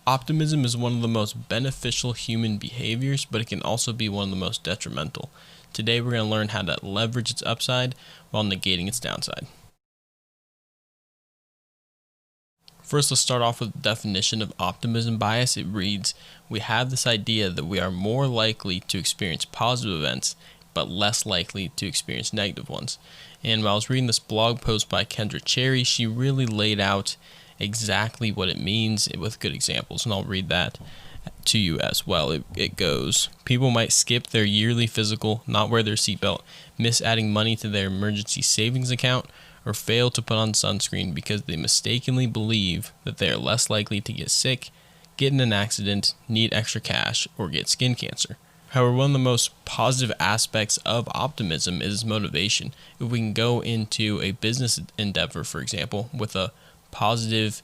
Optimism is one of the most beneficial human behaviors, but it can also be one of the most detrimental. Today we're going to learn how to leverage its upside while negating its downside. First, let's start off with the definition of optimism bias. It reads, we have this idea that we are more likely to experience positive events, but less likely to experience negative ones. And while I was reading this blog post by Kendra Cherry, she really laid out exactly what it means with good examples, and I'll read that to you as well. It goes, people might skip their yearly physical, not wear their seatbelt, miss adding money to their emergency savings account, or fail to put on sunscreen because they mistakenly believe that they are less likely to get sick, get in an accident, need extra cash, or get skin cancer. However, one of the most positive aspects of optimism is motivation. If we can go into a business endeavor, for example, with a positive,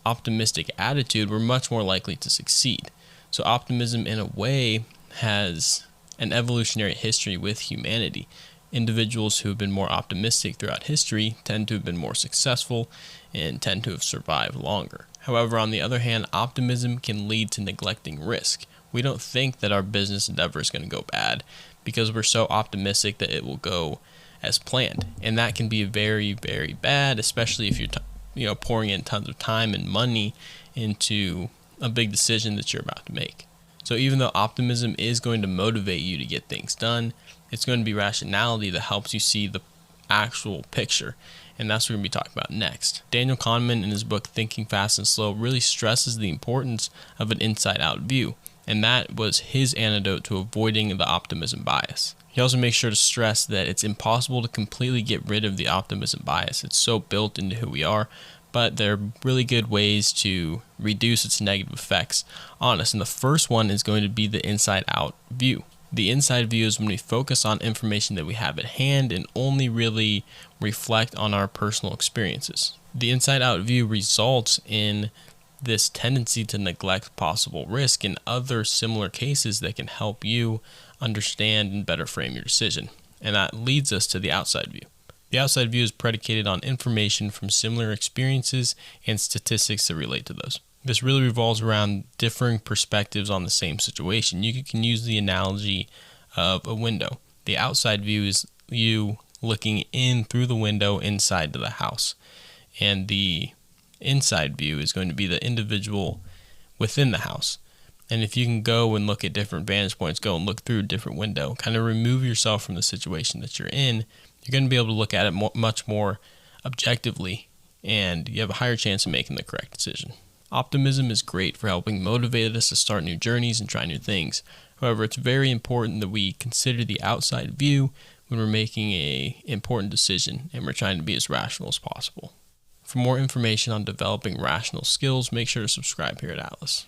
optimistic attitude, we're much more likely to succeed. So optimism, in a way, has an evolutionary history with humanity. Individuals who have been more optimistic throughout history tend to have been more successful and tend to have survived longer. However, on the other hand, optimism can lead to neglecting risk. We don't think that our business endeavor is going to go bad because we're so optimistic that it will go as planned. And that can be very, very bad, especially if you're pouring in tons of time and money into a big decision that you're about to make. So even though optimism is going to motivate you to get things done, it's going to be rationality that helps you see the actual picture. And that's what we're going to be talking about next. Daniel Kahneman, in his book Thinking Fast and Slow, really stresses the importance of an inside-out view. And that was his antidote to avoiding the optimism bias. He also makes sure to stress that it's impossible to completely get rid of the optimism bias. It's so built into who we are, but there are really good ways to reduce its negative effects on us. And the first one is going to be the inside-out view. The inside view is when we focus on information that we have at hand and only really reflect on our personal experiences. The inside-out view results in this tendency to neglect possible risk and other similar cases that can help you understand and better frame your decision. And that leads us to the outside view. The outside view is predicated on information from similar experiences and statistics that relate to those. This really revolves around differing perspectives on the same situation. You can use the analogy of a window. The outside view is you looking in through the window inside to the house. And the inside view is going to be the individual within the house. And if you can go and look at different vantage points, go and look through a different window, kind of remove yourself from the situation that you're in, you're going to be able to look at it much more objectively, and you have a higher chance of making the correct decision. Optimism is great for helping motivate us to start new journeys and try new things. However, it's very important that we consider the outside view when we're making an important decision and we're trying to be as rational as possible. For more information on developing rational skills, make sure to subscribe here at Atlas.